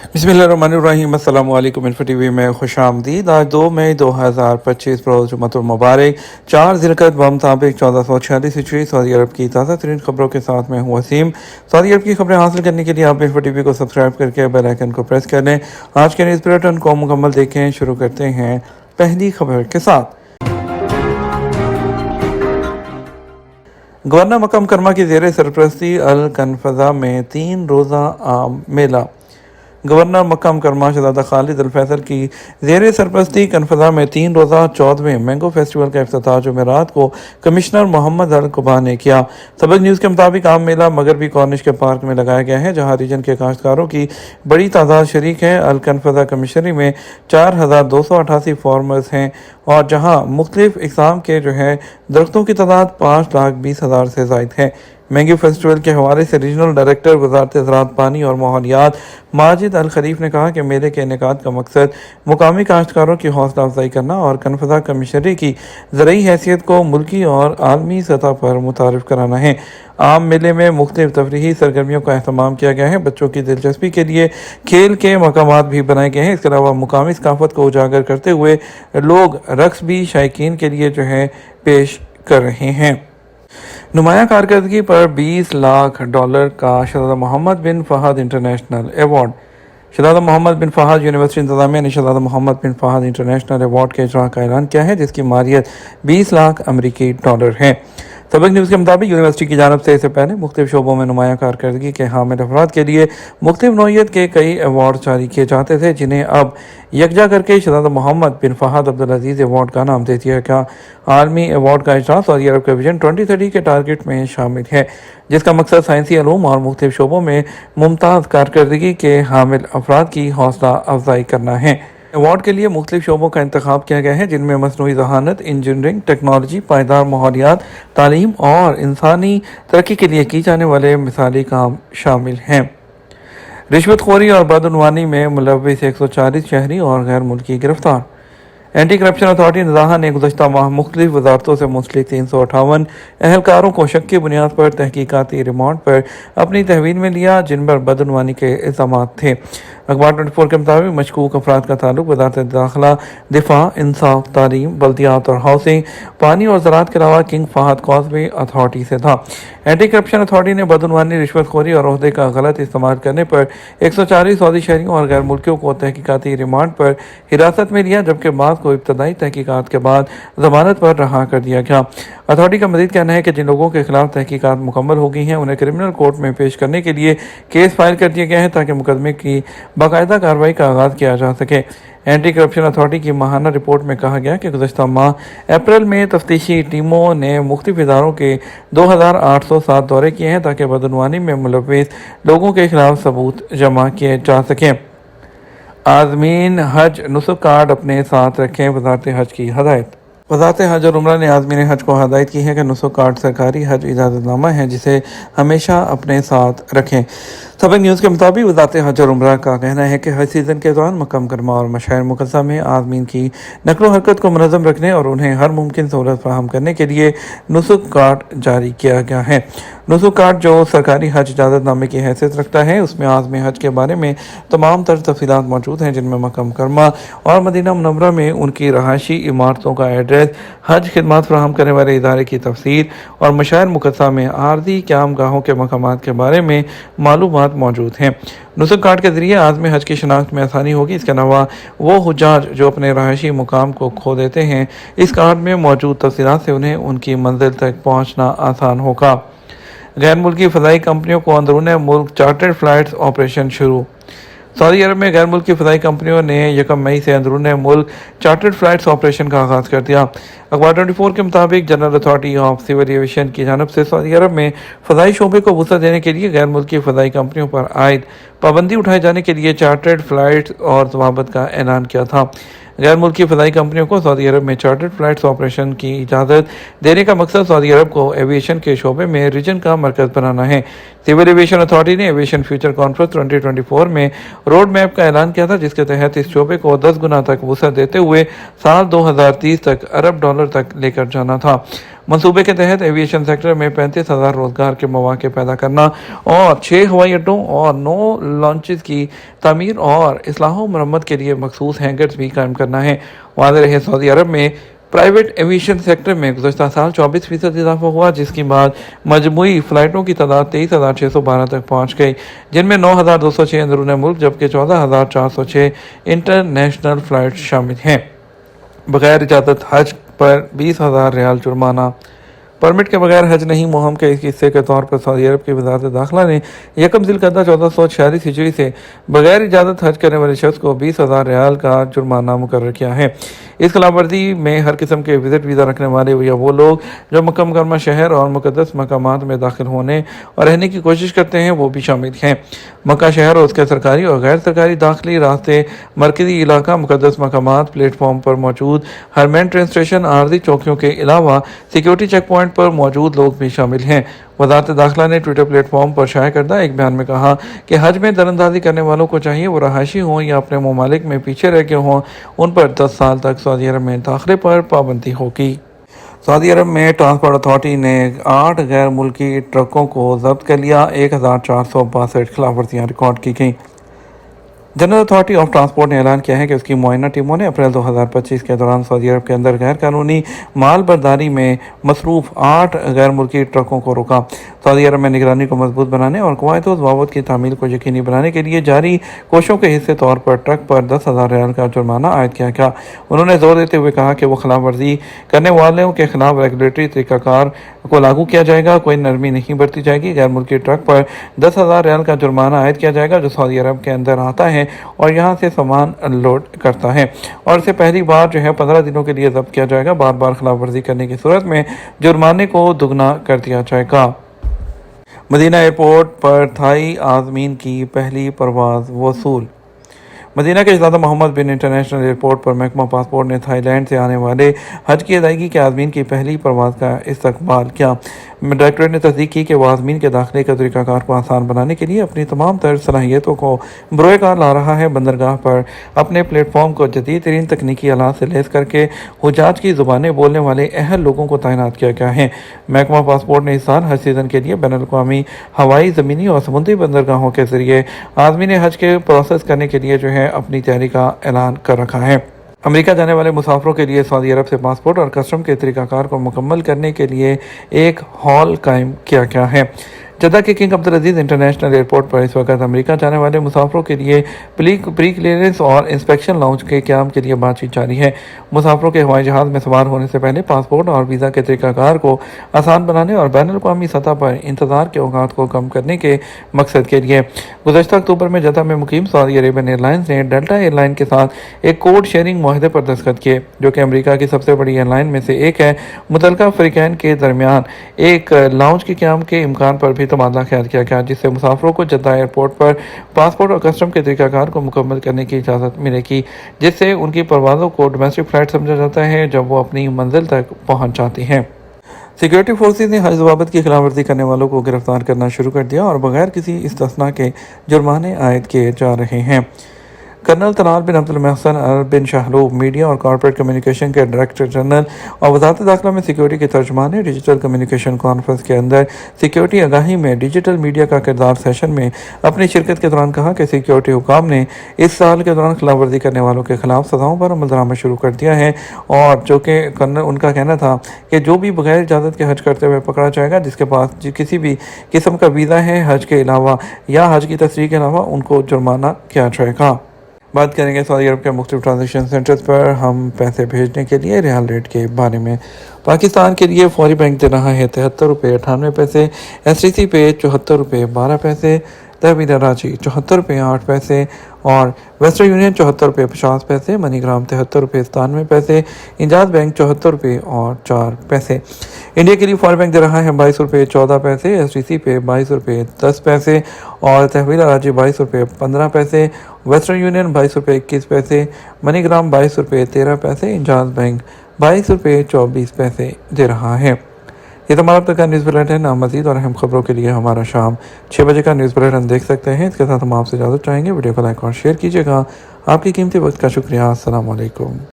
बिस्मिल्लाहिर्रहमानिर्रहीम। अस्सलाम वालेकुम। इन्फो टीवी में खुश आमदीद। आज 2 मई 2025 रोज़ जुम्मतुल मुबारक 4 ज़िलक़द बमुताबिक 1446 हिजरी सऊदी अरब की ताज़ा तरीन खबरों के साथ मैं हूँ वसीम। सऊदी अरब की खबरें हासिल करने के लिए आप इन्फो टीवी को सब्सक्राइब करके बेल आइकन को प्रेस कर लें। आज के न्यूज़ बुलेटिन को मुकम्मल देखें। शुरू करते हैं पहली खबर के साथ। गवर्नर मक्का मुकरमा की ज़ेर सरपरस्ती अल कनफज़ा में 3 रोज़ा आम मेला। गवर्नर मक्का मुकरमा शहज़ादा खालिद अल फैसल की ज़ेर सरपरस्ती कनफज़ा में 3 रोज़ा 14वें मैंगो फेस्टिवल का इफ्तिताह जुमेरात को कमिश्नर मोहम्मद अल कुबा ने किया। सबक न्यूज़ के मुताबिक आम मेला मगरबी कॉर्निश के पार्क में लगाया गया है, जहाँ रीजन के काश्तकारों की बड़ी तादाद शरीक है। अल कनफज़ा कमिश्नरी में 4288 फार्मर्स हैं और जहाँ मुख्तलिफ इक़साम के दरख्तों की तादाद 5,20,000 से ज़ायद है। मैंगो फेस्टिवल के हवाले से रीजनल डायरेक्टर वज़ारत ज़राअत, पानी और माहौलियात माजिद अल खलीफ ने कहा कि मेले के इनेकाद का मकसद मुकामी काश्तकारों की हौसला अफजाई करना और कनफज़ा कमिश्नरी की ज़रई हैसियत को मुल्की और आलमी सतह पर मुतारिफ कराना है। आम मेले में मुख्तलिफ तफरीही सरगर्मियों का अहतमाम किया गया है। बच्चों की दिलचस्पी के लिए खेल के मकामात भी बनाए गए हैं। इसके अलावा मुकामी सकाफत को उजागर करते हुए लोग रक्स भी शायकीन के लिए पेश कर रहे हैं। नुमाया कारकर्दगी पर $20 लाख का शहज़ादा मोहम्मद बिन फहद इंटरनेशनल अवार्ड। शहज़ादा मोहम्मद बिन फहद यूनिवर्सिटी इंतज़ामिया ने शहज़ादा मोहम्मद बिन फहद इंटरनेशनल अवार्ड के इजरा का ऐलान किया है, जिसकी मारियत $20 लाख अमरीकी डॉलर है। सबक न्यूज़ के मुताबिक यूनिवर्सिटी की जानब से इससे पहले मुख्तलिफ शोबों में नुमाया कारकर्दगी के हामिल अफराद के लिए मुख्तलिफ नौइयत के कई अवार्ड जारी किए जाते थे, जिन्हें अब यकजा करके शहज़ादा मोहम्मद बिन फहद अब्दुल अजीज़ अवार्ड का नाम दे दिया गया। आलमी अवार्ड का इजरा सऊदी अरब के विजन 2030 के टारगेट में शामिल है, जिसका मकसद साइंसी अलूम और मुख्तलिफ शोबों में मुमताज़ कारकर्दगी के हामिल अफराद की हौसला अफजाई करना है। अवार्ड के लिए मुख्तलिफ शोबों का इंतखाब किया गया है, जिनमें मसनूई ज़हानत, इंजीनियरिंग, टेक्नोलॉजी, पायदार माहौलियात, तालीम और इंसानी तरक्की के लिए की जाने वाले मिसाली काम शामिल हैं। रिश्वतखोरी और बदउनवानी में मुलव्विस 140 शहरी और गैर मुल्की गिरफ्तार। एंटी करप्शन अथॉरिटी नज़ाहा ने गुज़श्ता माह मुख्तलिफ वजारतों से मुंसलिक 358 अहलकारों को शक की बुनियाद पर तहकीकाती रिमांड पर अपनी तहवील में लिया, जिन पर बदउनवानी के इल्ज़ामात थे। अखबार 24 के मुताबिक मशकूक अफराद का ताल्लुक वज़ारत दाखिला, दिफा, इंसाफ, तालीम, बल्दियात और हाउसिंग, पानी और ज़राअत के अलावा किंग फहद कॉज़वे अथॉरिटी से था। एंटी करप्शन अथॉरिटी ने बदउनवानी, रिश्वतखोरी और ओहदे का गलत इस्तेमाल करने पर 140 सऊदी शहरियों और गैर मुल्कियों को तहकीकाती रिमांड पर हिरासत में लिया, जबकि बाद को इब्तदाई तहकीकात के बाद ज़मानत पर रहा कर दिया गया। अथॉरिटी का मज़ीद कहना है कि जिन लोगों के खिलाफ तहकीकात मुकम्मल हो गई हैं, उन्हें क्रिमिनल कोर्ट में पेश करने के लिए केस फाइल कर दिया गया है, ताकि मुकदमे की बाकायदा कार्रवाई का आगाज़ किया जा सके। एंटी करप्शन अथॉरिटी की माहाना रिपोर्ट में कहा गया कि गुज़श्ता माह अप्रैल में तफ्तीशी टीमों ने मुख्तलिफ इदारों के 2807 दौरे किए हैं, ताकि बदउनवानी में मुलव्विस लोगों के खिलाफ सबूत जमा किए जा सकें। आज़मीन हज नुस्ख कार्ड अपने साथ रखें, वज़ारत हज की हदायत। वज़ारत हज और उम्रा ने आज़मीन हज को हदायत की है कि नुस्ख कार्ड सरकारी हज इजाज़तनामा है, जिसे हमेशा अपने साथ रखें। सबक न्यूज़ के मुताबिक वज़ारत हज और उम्रा का कहना है कि हज सीज़न के दौरान मक्का मुकरमा और मशाइर मुक़द्दसा में आज़मीन की नक़्ल हरकत को मुनज़्ज़म रखने और उन्हें हर मुमकिन सहूलत फ़राहम करने के लिए नुस्ख कार्ड जारी किया गया है। नुस्ख कार्ड जो सरकारी हज इजाज़तनामे की हैसियत रखता है, उसमें आज़मी हज के बारे में तमाम तर तफ़सीलात मौजूद हैं, जिनमें मक्का मुकरमा और मदीना मुनव्वरा में उनकी रहायशी इमारतों का एड्रेस, हज खिदमात फ़राहम करने वाले इदारे की तफसीर और मशाइर मुक़द्दसा में आर्ज़ी क़यामगाहों के मकामात के बारे में मालूमात मौजूद हैं। नुस्ख कार्ड के ज़रिए आज़मी हज की शनाख्त में आसानी होगी। इसके अलावा वो हुज्जाज जो अपने रहायशी मुकाम को खो देते हैं, इस कार्ड में मौजूद तफसीलात से उन्हें उनकी मंजिल तक पहुँचना आसान होगा। गैर मुल्की फ़ज़ाई कंपनियों को अंदरून मुल्क चार्टर्ड फ़्लाइट्स ऑपरेशन शुरू। सऊदी अरब में गैर मुल्की फ़ज़ाई कंपनियों ने 1 मई से अंदरून मुल्क चार्टर्ड फ़्लाइट्स ऑपरेशन का आगाज़ कर दिया। अखबार 24 के मुताबिक general authority of civil aviation की जानब से सऊदी अरब में फ़ज़ाई शोबे को वुसअत देने के लिए गैर मुल्की फ़ज़ाई कंपनियों पर आयद पाबंदी उठाए जाने के लिए चार्टर्ड फ़्लाइट्स और ज़वाबित का ऐलान किया था। गैर मुल्की फ़ज़ाई कंपनियों को सऊदी अरब में चार्टर्ड फ़्लाइट्स ऑपरेशन की इजाज़त देने का मकसद सऊदी अरब को एविएशन के शोबे में रीजन का मरकज़ बनाना है। सिविल एविएशन अथॉरिटी ने एविएशन फ्यूचर कॉन्फ्रेंस 2024 में रोड मैप का ऐलान किया था, जिसके तहत इस शोबे को 10 गुना तक वुसअत देते हुए साल 2030 तक $1 अरब डॉलर तक लेकर जाना था। मंसूबे के तहत एविएशन सेक्टर में 35,000 रोजगार के मौके पैदा करना और 6 हवाई अड्डों और 9 लॉन्चेस की तामीर और इस्लाह और मरम्मत के लिए मखसूस हैंगर्स भी कायम करना है। वाज़ेह रहे सऊदी अरब में प्राइवेट एविएशन सेक्टर में गुज़श्ता साल 24% इजाफा हुआ, जिसके बाद मजमूई फ़्लाइटों की तादाद 23,612 तक पहुँच गई, जिनमें 9,206 अंदरून मुल्क जबकि 14,406 इंटरनेशनल फ़्लाइट शामिल हैं। बगैर इजाज़त हज पर 20,000 रियाल जुर्माना। परमिट के बगैर हज नहीं मुहिम के एक हिस्से के तौर पर सऊदी अरब की वज़ारत दाखिला ने यकम ज़िलक़अदा 1446 हिजरी से बगैर इजाज़त हज करने वाले शख्स को 20,000 रियाल का जुर्माना मुकर्रर किया है। इस खिलाफवर्जी में हर किस्म के विज़िट वीज़ा रखने वाले या वो लोग जो मक्का मुकर्रमा शहर और मुक़द्दस मकामात में दाखिल होने और रहने की कोशिश करते हैं वो भी शामिल हैं। मक्का शहर और उसके सरकारी और गैर सरकारी दाखिली रास्ते, मरकज़ी इलाका, मुक़द्दस मकामात, प्लेटफॉर्म पर मौजूद हरमैन ट्रेन स्टेशन, आर्जी चौकियों के अलावा सिक्योरिटी चेक पॉइंट पर मौजूद लोग भी शामिल हैं। वज़ारत दाखिला ने ट्विटर प्लेटफॉर्म पर शाया करदा एक बयान में कहा कि हज में दरअंदाजी करने वालों को चाहिए वो रहायशी हों या अपने ममालिक में पीछे रह के हों, उन पर 10 साल तक सऊदी अरब में दाखिले पर पाबंदी होगी। सऊदी अरब में ट्रांसपोर्ट अथॉरिटी ने 8 गैर मुल्की ट्रकों को जब्त कर लिया। 1,462 खिलाफवर्जियाँ रिकॉर्ड की गईं। जनरल अथॉरिटी ऑफ ट्रांसपोर्ट ने ऐलान किया है कि उसकी मुआयना टीमों ने अप्रैल 2025 के दौरान सऊदी अरब के अंदर गैर कानूनी माल बर्दारी में मसरूफ़ 8 गैर मुल्की ट्रकों को रोका। सऊदी अरब में निगरानी को मजबूत बनाने और कवायद और ज़वाबित की तामील को यकीनी बनाने के लिए जारी कोशिशों के हिस्से तौर पर ट्रक पर 10,000 रियाल का जुर्माना आयद किया गया। उन्होंने जोर देते हुए कहा कि वो खिलाफ वर्जी करने वालों के खिलाफ रेगुलेटरी तरीक़ाकार को लागू किया जाएगा, कोई नरमी नहीं बरती जाएगी। गैर मुल्की ट्रक पर 10,000 रियाल का जुर्माना आयद किया जाएगा जो सऊदी अरब के अंदर आता है और यहाँ से सामान लोड करता है और इसे पहली बार 15 दिनों के लिए जब्त किया जाएगा। बार बार खिलाफ वर्जी करने की सूरत में जुर्माने को दुगना कर दिया जाएगा। मदीना एयरपोर्ट पर थाई आज़मीन की पहली परवाज़ वसूल। मदीना के शहज़ादा मोहम्मद बिन इंटरनेशनल एयरपोर्ट पर महकमा पासपोर्ट ने थाईलैंड से आने वाले हज की अदायगी के आज़मीन की पहली परवाज़ का इस्तकबाल किया। डायरेक्टरेट ने तस्दीक की कि वह आज़मीन के दाखिले के तरीक़ाकार को आसान बनाने के लिए अपनी तमाम तर सलाहियतों को बरोएकार ला रहा है। बंदरगाह पर अपने प्लेटफॉर्म को जदीद तरीन तकनीकी आलात से लैस करके हुजाज की ज़ुबानें बोलने वाले अहल लोगों को तैनात किया गया है। महकमा पासपोर्ट ने इस साल हज सीज़न के लिए बैनुल-अक़वामी हवाई, ज़मीनी और समुद्री बंदरगाहों के ज़रिए आज़मीन हज के प्रोसेस करने के लिए अपनी तैयारी का ऐलान कर रखा है। अमेरिका जाने वाले मुसाफिरों के लिए सऊदी अरब से पासपोर्ट और कस्टम के तरीक़ाकार को मुकम्मल करने के लिए एक हॉल कायम किया गया है। जद्दा के किंग अब्दुल अजीज़ इंटरनेशनल एयरपोर्ट पर इस वक्त अमेरिका जाने वाले मुसाफिरों के लिए प्री क्लियरेंस और इंस्पेक्शन लाउंज के क़याम के लिए बातचीत जारी है। मुसाफिरों के हवाई जहाज़ में सवार होने से पहले पासपोर्ट और वीज़ा के तरीक़ाकार को आसान बनाने और बैनुल-अक़वामी सतह पर इंतज़ार के औकात को कम करने के मकसद के लिए गुज़श्ता अक्टूबर में जद्दा में मुकीम सऊदी अरेबियन एयरलाइंस ने डेल्टा एयरलाइन के साथ एक कोड शेयरिंग मुआहदे पर दस्तखत किए, जो कि अमेरिका की सबसे बड़ी एयरलाइन में से एक है। मुतल्लिका फ़रीक़ैन के दरमियान एक लाउंज के क़याम के इम्कान पर भी तबादला ख्याल किया गया, जिससे मुसाफिरों को जद्दा एयरपोर्ट पर पासपोर्ट और कस्टम के तरीक़ाकार को मुकम्मल करने की इजाज़त मिलेगी, जिससे उनकी परवाज़ों को डोमेस्टिक फ़्लाइट समझा जाता है जब वो अपनी मंजिल तक पहुँच जाती हैं। सिक्योरिटी फोर्सेज ने हज ज़वाबित की खिलाफवर्जी करने वालों को गिरफ्तार करना शुरू कर दिया और बगैर किसी इस्तिस्ना के जुर्माने आयद किए जा रहे हैं। कर्नल तलाल बिन अब्दुल महसन अल बिन शाहरूब मीडिया और कॉर्पोरेट कम्युनिकेशन के डायरेक्टर जनरल और वज़ारत दाखिला में सिक्योरिटी के तर्जुमान ने डिजिटल कम्युनिकेशन कॉन्फ्रेंस के अंदर सिक्योरिटी आगाही में डिजिटल मीडिया का किरदार सेशन में अपनी शिरकत के दौरान कहा कि सिक्योरिटी हुकाम ने इस साल के दौरान खिलाफ वर्जी करने वालों के खिलाफ सज़ाओं पर अमल दरामद शुरू कर दिया है और जो कि उनका कहना था कि जो भी बगैर इजाज़त के हज करते हुए पकड़ा जाएगा, जिसके पास किसी भी किस्म का वीज़ा है हज के अलावा या हज की तस्रीह के अलावा, उनको जुर्माना किया जाएगा। बात करेंगे सऊदी अरब के मुख्तलिफ ट्रांजेक्शन सेंटर्स पर हम पैसे भेजने के लिए रियाल रेट के बारे में। पाकिस्तान के लिए फौरी बैंक दे रहा है 73 रुपये 98 पैसे, STC पे 74 रुपये 12 पैसे, तहवील रांची 74 रुपये 8 पैसे और वेस्टर्न यूनियन 74 रुपये 50 पैसे, मनीग्राम 73 रुपये 97 पैसे, इंजाज बैंक 74 रुपये और 4 पैसे। इंडिया के लिए फॉरेन बैंक दे रहा है 22 रुपये 14 पैसे, STC पे 22 रुपये 10 पैसे और तहवील रांची 22 रुपये 15 पैसे, वेस्टर्न यूनियन 22 रुपये 21 पैसे, मनीग्राम 22 रुपये 13 पैसे, इंजाज बैंक 22 रुपये 24 पैसे दे रहा है। ये तमाम तक का न्यूज़ बुलेटिन है। मज़ीद और अहम खबरों के लिए हमारा शाम 6 बजे का न्यूज़ बुलेटिन देख सकते हैं। इसके साथ हम आपसे इजाज़त चाहेंगे। वीडियो को लाइक और शेयर कीजिएगा। आपकी कीमती वक्त का शुक्रिया। अस्सलाम वालेकुम।